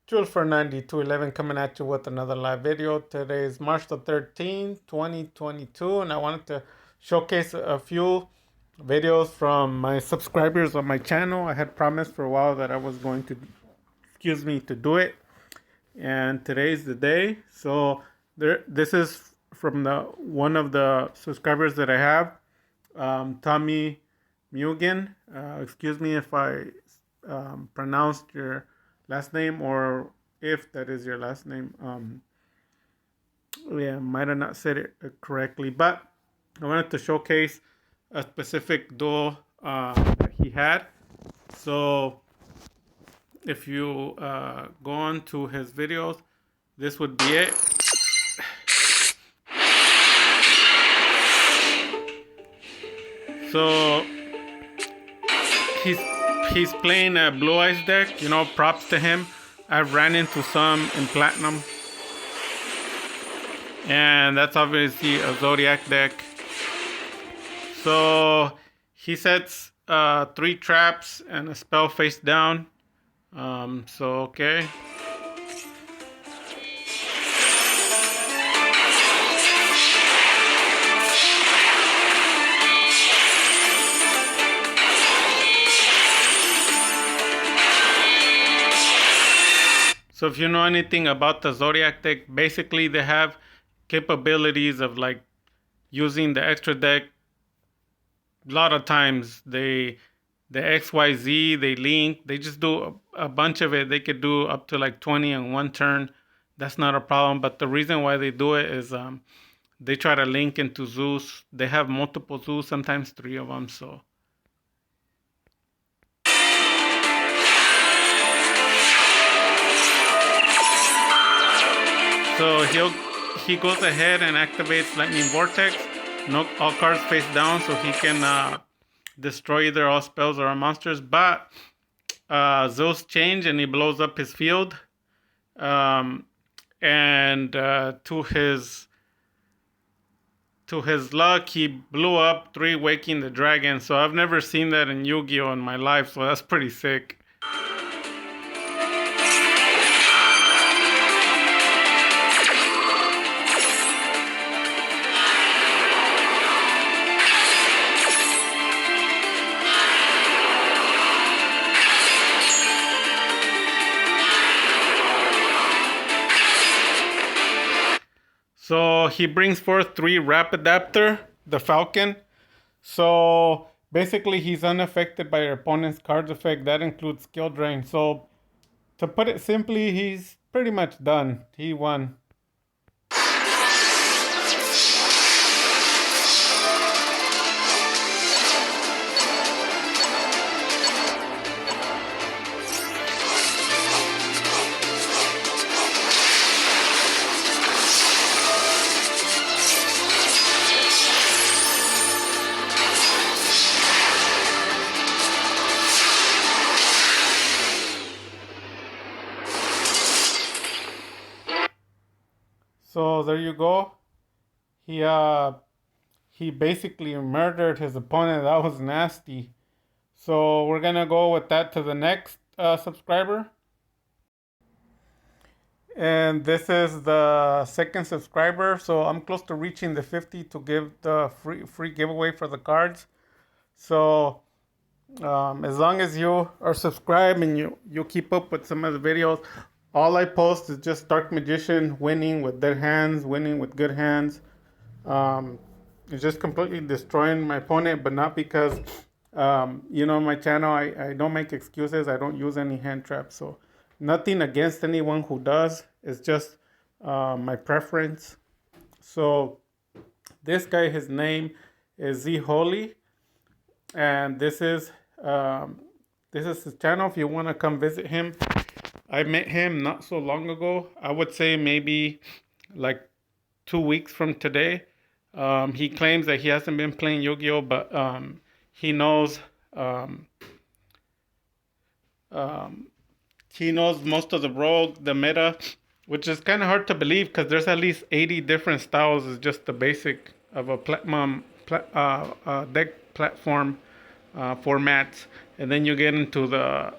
Jules for 9211 coming at you with another live video. Today is March the 13th, 2022, and I wanted to showcase a few videos from my subscribers on my channel. I had promised for a while that I was going to, to do it, and today's the day. So this is from the one of the subscribers that I have, Tommy Mugen. Excuse me if I pronounced your last name, or if that is your last name. Yeah, might have not said it correctly, but I wanted to showcase a specific duel that he had. So if you go on to his videos, this would be it. So he's he's playing a Blue Eyes deck. You know, props to him. I've ran into some in Platinum, and that's obviously a Zodiac deck. So he sets 3 traps and a spell face down. Okay. So if you know anything about the Zodiac deck, basically they have capabilities of like using the extra deck. A lot of times the XYZ, they link, they just do a bunch of it. They could do up to like 20 in one turn. That's not a problem. But the reason why they do it is they try to link into Zeus. They have multiple Zeus, sometimes 3 of them. So he goes ahead and activates Lightning Vortex. Knock all cards face down so he can destroy either all spells or all monsters. But Zeus change and he blows up his field. And to his luck, he blew up 3 Waking the Dragon. So I've never seen that in Yu-Gi-Oh! In my life. So that's pretty sick. So he brings forth 3 Rapidaptor, the Falcon. So basically he's unaffected by your opponent's card's effect. That includes skill drain. So to put it simply, he's pretty much done. He won. So there you go. He basically murdered his opponent. That was nasty. So we're gonna go with that to the next subscriber. And this is the second subscriber. So I'm close to reaching the 50 to give the free giveaway for the cards. So as long as you are subscribed and you keep up with some of the videos, all I post is just Dark Magician winning with dead hands, winning with good hands. It's just completely destroying my opponent, but not because, my channel, I don't make excuses. I don't use any hand traps. So nothing against anyone who does. It's just my preference. So this guy, his name is zholy, and this is his channel. If you want to come visit him, I met him not so long ago. I would say maybe like 2 weeks from today. He claims that he hasn't been playing Yu-Gi-Oh, but he knows most of the rogue, the meta, which is kind of hard to believe because there's at least 80 different styles. Is just the basic of a deck platform formats, and then you get into the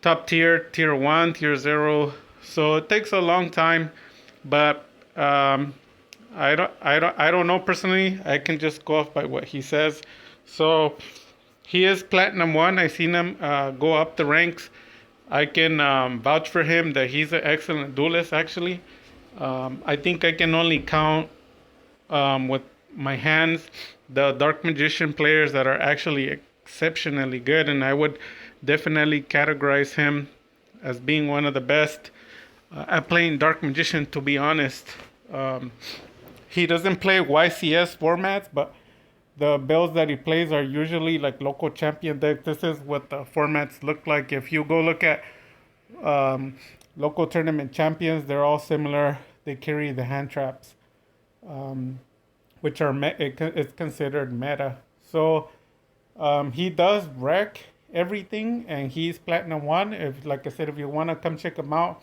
top tier, tier 1, tier 0. So it takes a long time, but I don't know personally. I can just go off by what he says. So he is platinum 1. I've seen him go up the ranks. I can vouch for him that he's an excellent duelist, actually. I think I can only count with my hands the Dark Magician players that are actually exceptionally good, and I would definitely categorize him as being one of the best at playing Dark Magician, to be honest. Um, he doesn't play YCS formats, but the builds that he plays are usually like local champion decks. This is what the formats look like. If you go look at um, local tournament champions, they're all similar. They carry the hand traps, which are it's considered meta. So he does wreck everything, and he's platinum 1. If, like I said, if you want to come check him out,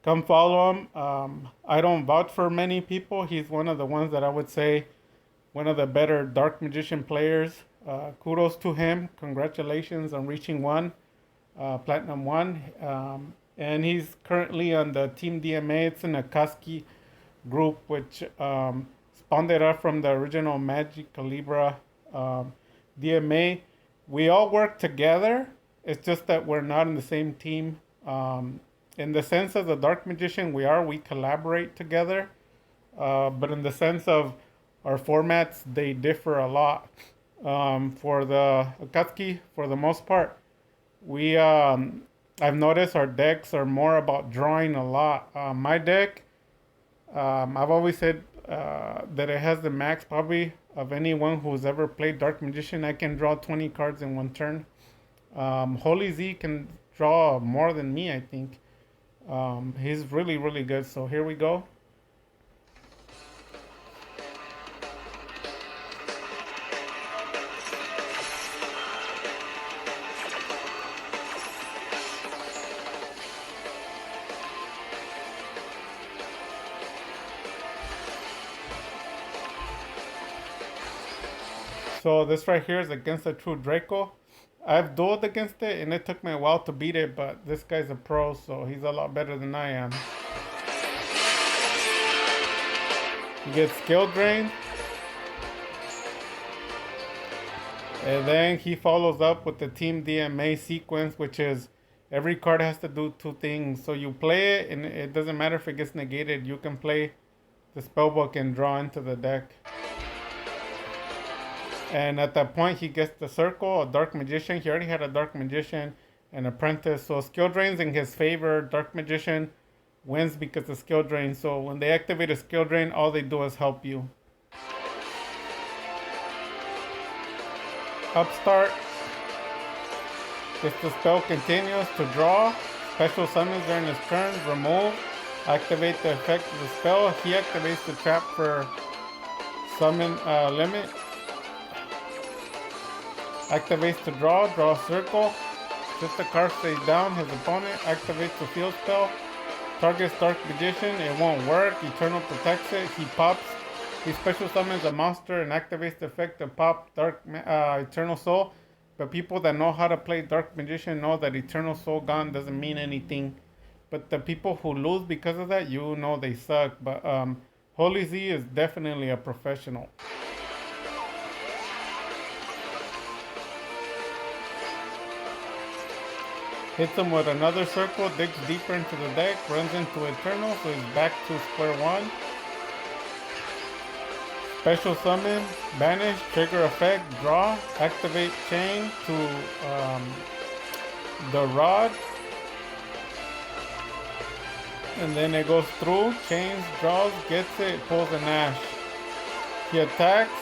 come follow him. I don't vouch for many people. He's one of the ones that I would say one of the better Dark Magician players. Kudos to him. Congratulations on reaching platinum 1. And he's currently on the Team DMA. It's an Akatsuki group, which spawned it up from the original MAGICALIBRA DMA. We all work together. It's just that we're not in the same team. In the sense of the Dark Magician, we collaborate together. But in the sense of our formats, they differ a lot. For the Akatsuki, for the most part, I've noticed our decks are more about drawing a lot. My deck, I've always said that it has the max probably of anyone who's ever played Dark Magician. I can draw 20 cards in one turn. Holy Z can draw more than me, I think. He's really, really good. So here we go. So this right here is against a true Draco. I've dueled against it, and it took me a while to beat it, but this guy's a pro, so he's a lot better than I am. He gets skill drained. And then he follows up with the Team DMA sequence, which is every card has to do 2 things. So you play it, and it doesn't matter if it gets negated. You can play the spellbook and draw into the deck. And at that point, he gets the circle, a Dark Magician. He already had a Dark Magician, an Apprentice. So skill drains in his favor. Dark Magician wins because of skill drain. So when they activate a skill drain, all they do is help you. Upstart. If the spell continues to draw, special summons during his turn, remove, activate the effect of the spell. He activates the trap for summon limit. Activates to draw a circle. If the card stays down, his opponent activates the field spell. Targets Dark Magician, it won't work. Eternal protects it. He pops. He special summons a monster and activates the effect to pop Eternal Soul. But people that know how to play Dark Magician know that Eternal Soul gone doesn't mean anything. But the people who lose because of that, you know they suck. But Holy Z is definitely a professional. Hits him with another circle, digs deeper into the deck, runs into Eternal, so he's back to square one. Special summon, banish, trigger effect, draw, activate chain to the rod. And then it goes through, chains, draws, gets it, pulls an ash. He attacks,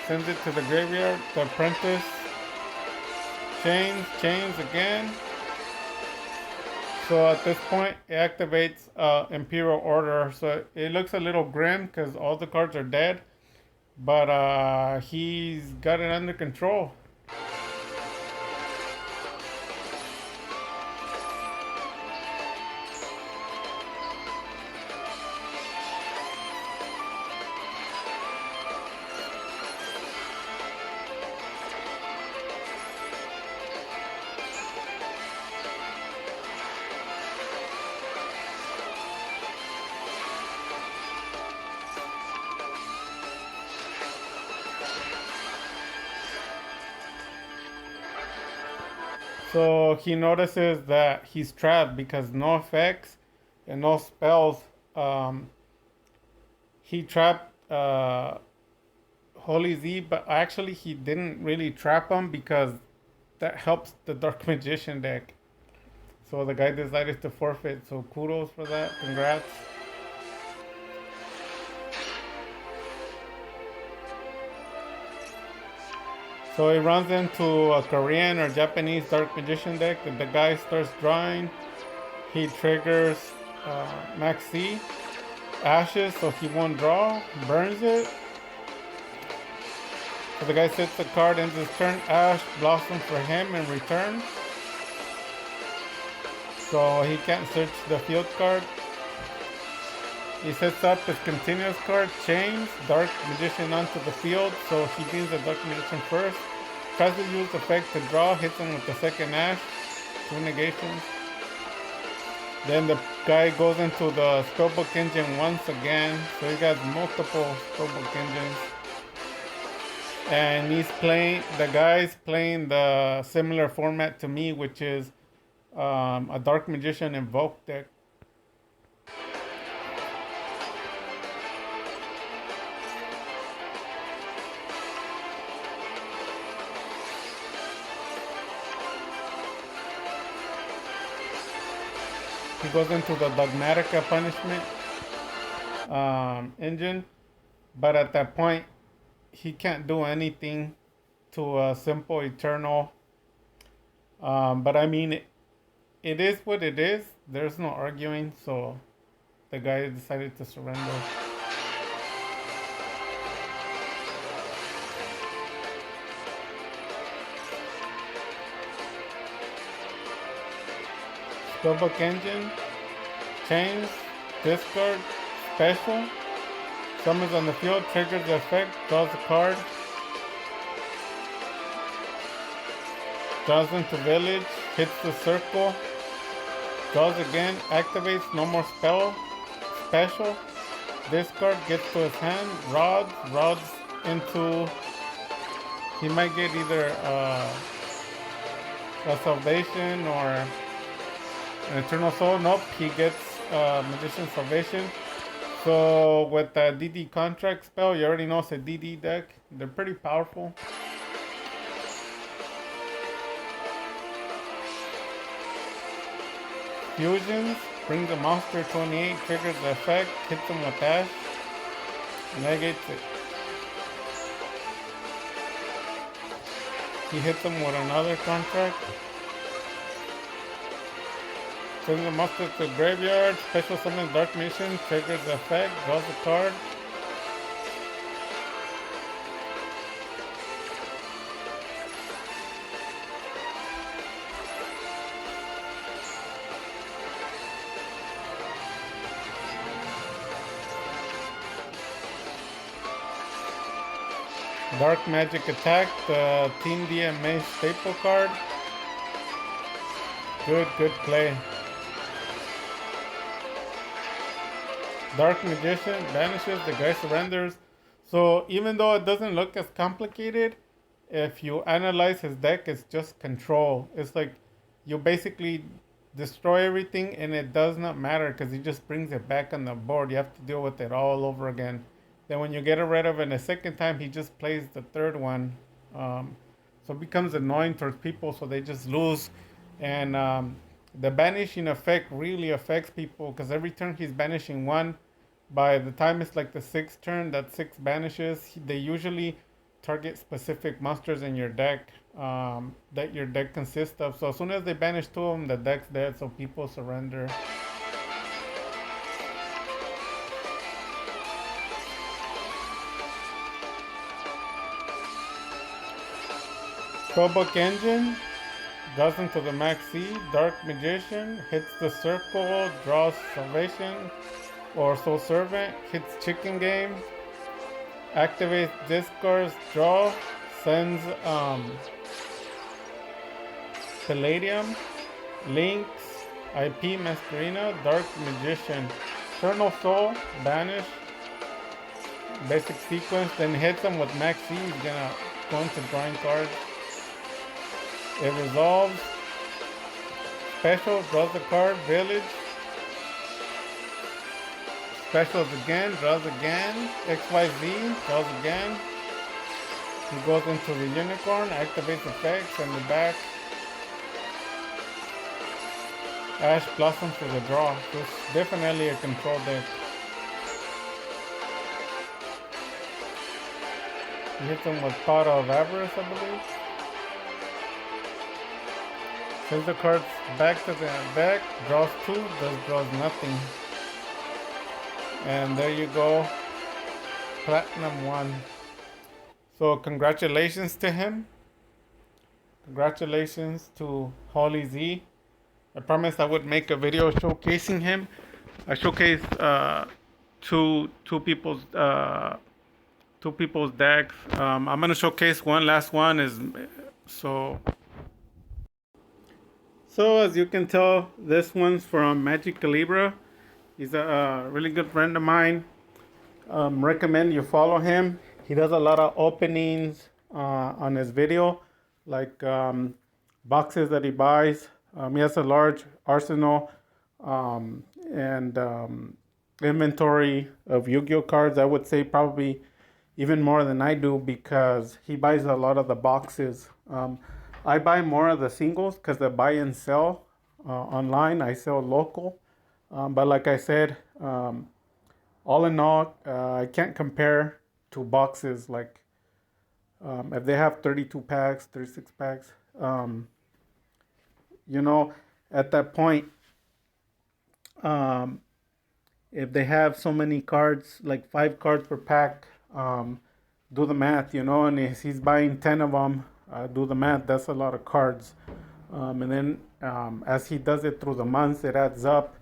sends it to the graveyard, the Apprentice. Chains again. So at this point, it activates Imperial Order. So it looks a little grim because all the cards are dead. But he's got it under control. So he notices that he's trapped because no effects and no spells. He trapped Holy Z, but actually he didn't really trap him because that helps the Dark Magician deck. So the guy decided to forfeit. So kudos for that. Congrats. So he runs into a Korean or Japanese Dark Magician deck. And the guy starts drawing. He triggers Max C. Ashes, so he won't draw. Burns it. So the guy sets the card, ends his turn. Ash blossom for him in return. So he can't search the field card. He sets up his continuous card, chains Dark Magician onto the field, so he deals the Dark Magician first. Tries to use effect to draw, hits him with the second Ash, 2 negations. Then the guy goes into the spellbook engine once again, so he got multiple spellbook engines. And the guy's playing the similar format to me, which is a Dark Magician Invoke deck. He goes into the Dogmatica Punishment engine, but at that point, he can't do anything to a simple Eternal. But I mean, it is what it is. There's no arguing, so the guy decided to surrender. Spellbook engine, chains, discard, special, summons on the field, triggers the effect, draws a card, draws into village, hits the circle, draws again, activates, no more spell, special, discard, gets to his hand, rods into, he might get either a salvation or an Eternal Soul. Nope, he gets Magician Salvation. So with the DD contract spell, you already know it's a DD deck. They're pretty powerful. Fusions, brings a monster 28, triggers the effect, hits him with Ash, negates it. He hits him with another contract. Sends the monster to the graveyard, special summons Dark Magician, triggers the effect, draws a card. Dark Magic Attack, the Team DMA staple card. Good play. Dark Magician vanishes, the guy surrenders. So even though it doesn't look as complicated, if you analyze his deck, it's just control. It's like you basically destroy everything and it does not matter because he just brings it back on the board. You have to deal with it all over again. Then when you get rid of it a second time, he just plays the third one. So it becomes annoying towards people, so they just lose. And the banishing effect really affects people because every turn he's banishing one. By the time it's like the 6th turn, that 6 banishes. They usually target specific monsters in your deck that your deck consists of. So as soon as they banish 2 of them, the deck's dead, so people surrender. Spellbook Engine goes into the Max C. Dark Magician hits the circle, draws Salvation or Soul Servant, hits Chicken Game, activates, discards, draw, sends Palladium, Lynx, IP Masquerina, Dark Magician, Eternal Soul, banish, basic sequence, then hits him with Max C. He's gonna go into drawing cards. It resolves, special, draws the card, village. Specials again, draws again, XYZ, draws again. He goes into the unicorn, activates effects, and the back. Ash Blossom for the draw. This is definitely a control deck. He hits him with Pot of Avarice, I believe. Sends the cards back to the back, draws 2, draws nothing. And there you go, Platinum 1. So congratulations to him. Congratulations to Zholy Z. I promised I would make a video showcasing him. I showcased two people's decks. I'm gonna showcase one last one is so as you can tell, this one's from MAGICALIBRA. He's a really good friend of mine. Recommend you follow him. He does a lot of openings on his video, like boxes that he buys. He has a large arsenal and inventory of Yu-Gi-Oh cards. I would say probably even more than I do because he buys a lot of the boxes. I buy more of the singles because I buy and sell online. I sell local. But like I said, all in all, I can't compare to boxes. Like if they have 32 packs, 36 packs, at that point, if they have so many cards, like 5 cards per pack, do the math, and if he's buying 10 of them, do the math, that's a lot of cards. And then as he does it through the months, it adds up.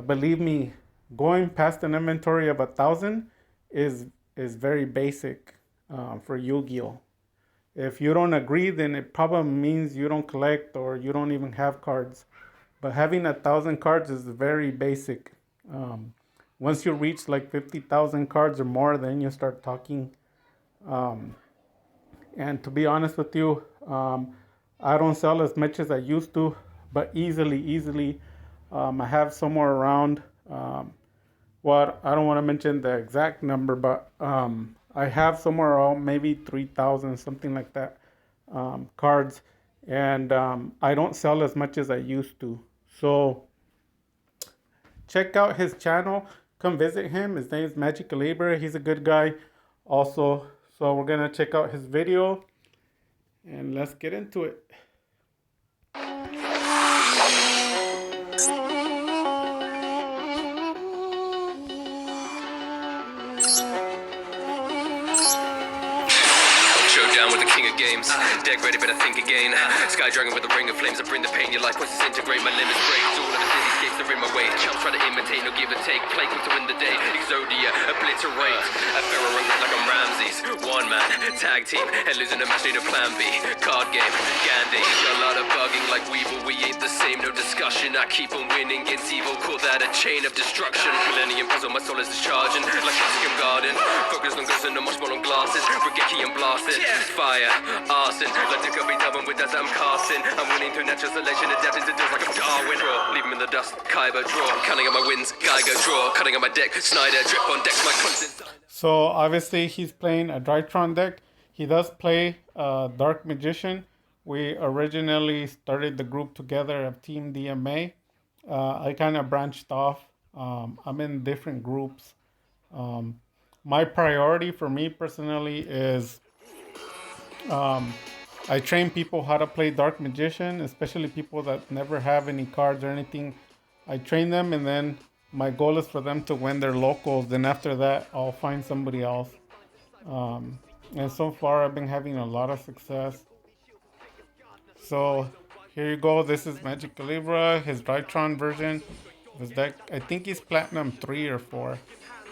Believe me, going past an inventory of 1,000 is very basic for Yu-Gi-Oh. If you don't agree, then it probably means you don't collect or you don't even have cards. But having 1,000 cards is very basic. Once you reach like 50,000 cards or more, then you start talking. And to be honest with you, I don't sell as much as I used to, but easily, I have somewhere around, I don't want to mention the exact number, but I have somewhere around maybe 3,000, something like that, cards. And I don't sell as much as I used to. So check out his channel. Come visit him. His name is MAGICALIBRA. He's a good guy also. So we're going to check out his video. And let's get into it. Showdown with the king of games. Deck ready, better think again. Sky dragon with a ring of flames. I bring the pain. Your life was disintegrate. My limits break. All of the cityscapes are in my way. Chumps try to imitate, no give or take. Play to win the day. Exodia, obliterate. A pharaoh like I'm Ramses. One man, tag team. And losing a match need a plan B. Card game, Gandhi. A lot of bugging like Weevil. We ain't the same, no discussion. I keep on winning against evil. Call that a chain of destruction. Millennium puzzle, my soul is discharging. Like Mexican garden. Focused on ghosts and no much more on glasses. Regeki and blasted. Fire, arson. Like the could be dubbing with that I'm casting. I'm winning through natural selection. Adapting to deals like I'm Darwin. Draw, leave him in the dust. Kaiba, draw. Cutting out my wins. Geiger, draw. Cutting out my deck. Snyder, drip on decks. My content. So obviously he's playing a Drytron deck. He does play Dark Magician. We originally started the group together of Team DMA. I kind of branched off. I'm in different groups. My priority for me personally is I train people how to play Dark Magician, especially people that never have any cards or anything. I train them, and then my goal is for them to win their locals. Then after that, I'll find somebody else. And so far, I've been having a lot of success. So here you go. This is MAGICALIBRA, his Drytron version of his deck. I think he's Platinum 3 or 4.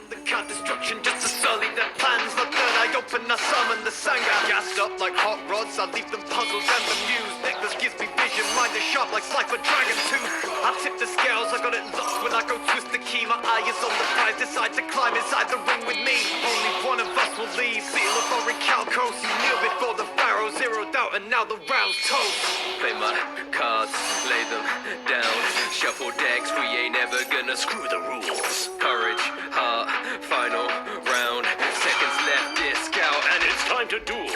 The cut destruction just to sully their plans. But then I open, I summon the Sangha. Gassed up like hot rods, I leave them puzzles and bemused. Necklace gives me vision, mind is sharp like Slifer Dragon Tooth. I tip the scales, I got it locked when I go twist the key. My eye is on the prize, decide to climb inside the ring with me. Only one of us will leave. Seal of Orichalcos, you kneel before the pharaoh. Zero doubt and now the round's toast. Play my cards, lay lay them down. Shuffle decks, we ain't ever gonna screw the rules. Courage, heart, final round. Seconds left, disc out, and it's time to duel.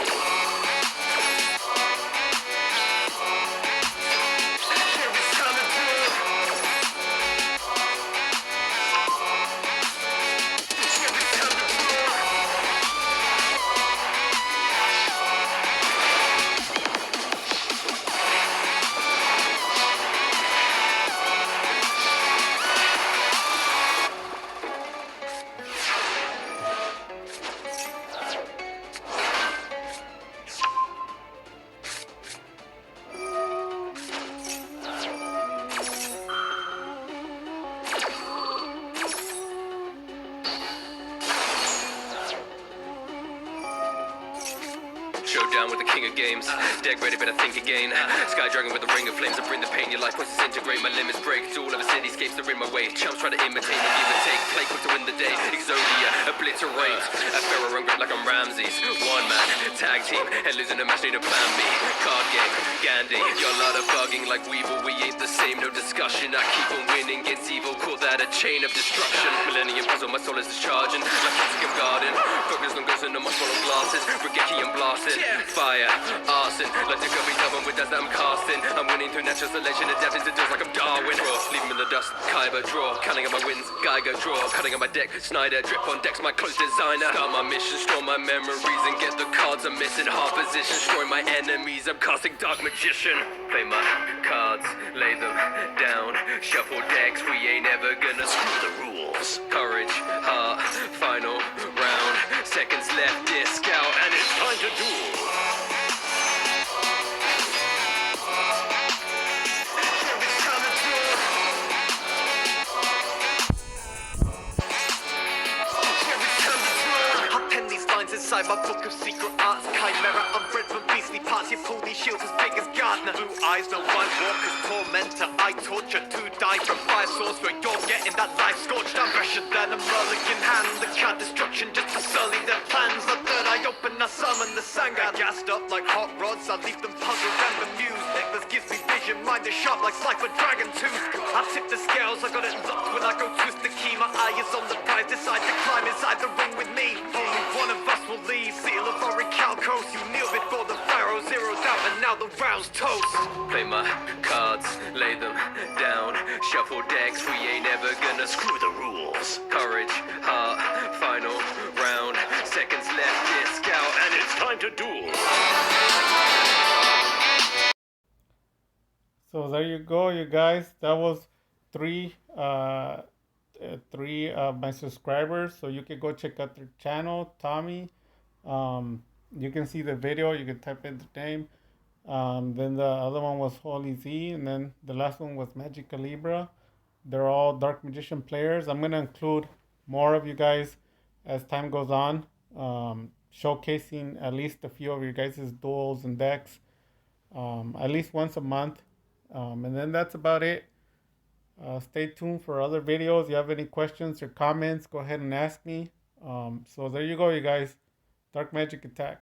Showdown with the king of games. Deck ready, better think again. Sky dragon with a ring of flames that bring the pain. Your life was disintegrate, my limits break. To all of the cityscapes that are in my way. Chumps try to imitate, no give and take. Play quick to win the day. Exodia, obliterate. A pharaoh and great like I'm Ramses. One man, tag team, and losing a match need a plan B. Card game, Gandhi. Your lot of bugging like Weevil. We ain't the same, no discussion. I keep on winning against evil. Call that a chain of destruction. Millennium puzzle, my soul is discharging. Like Mexican garden. Focus on ghosts and no more swallow glasses. Regeki and blasted. Fire, arson, like the Kobe double with dust that I'm casting. I'm winning through natural selection, adapting to doors like I'm Darwin. Draw, leave him in the dust, Kyber draw, counting on my wins, Geiger draw, cutting on my deck, Snyder, drip on decks, my clothes designer. Start my mission, store my memories and get the cards I'm missing. Hard position, destroy my enemies, I'm casting Dark Magician. Play my cards, lay them down, shuffle decks, we ain't ever gonna screw the rules. Courage, heart, final round, seconds left, disc out, and it's time to duel. Inside my book of secret arts, chimera, unbred from beastly parts. You pull these shields as big as Gardner. Blue eyes, no white walkers, tormentor. I torture to die from fire source where you're getting that life scorched. I'm fresher than a mulligan hand. The card destruction just to sully their plans. The third eye open, I summon the Sangha. Gassed up like hot rods, I leave them puzzled and bemused. Necklace gives me vision, mind is sharp like Slifer Dragon Tooth. I tip the scales, I got it locked when I go twist the key. My eye is on the prize, decide to climb inside the ring with me. Only one of us will leave. Seal of Orichalcos, you kneel before the pharaoh, zeroed out, and now the round's toast. Play my cards, lay them down, shuffle decks, we ain't ever gonna screw the rules. Courage, heart, final round, seconds left, disc out, and it's time to duel. So there you go, you guys. That was three of my subscribers. So you can go check out their channel, Tommy. You can see the video. You can type in the name. Then the other one was Holy Z, and then the last one was MAGICALIBRA. They're all Dark Magician players. I'm gonna include more of you guys as time goes on, showcasing at least a few of your guys' duels and decks, at least once a month. And then that's about it. Stay tuned for other videos. If you have any questions or comments, go ahead and ask me. So there you go, you guys. Dark Magic Attack.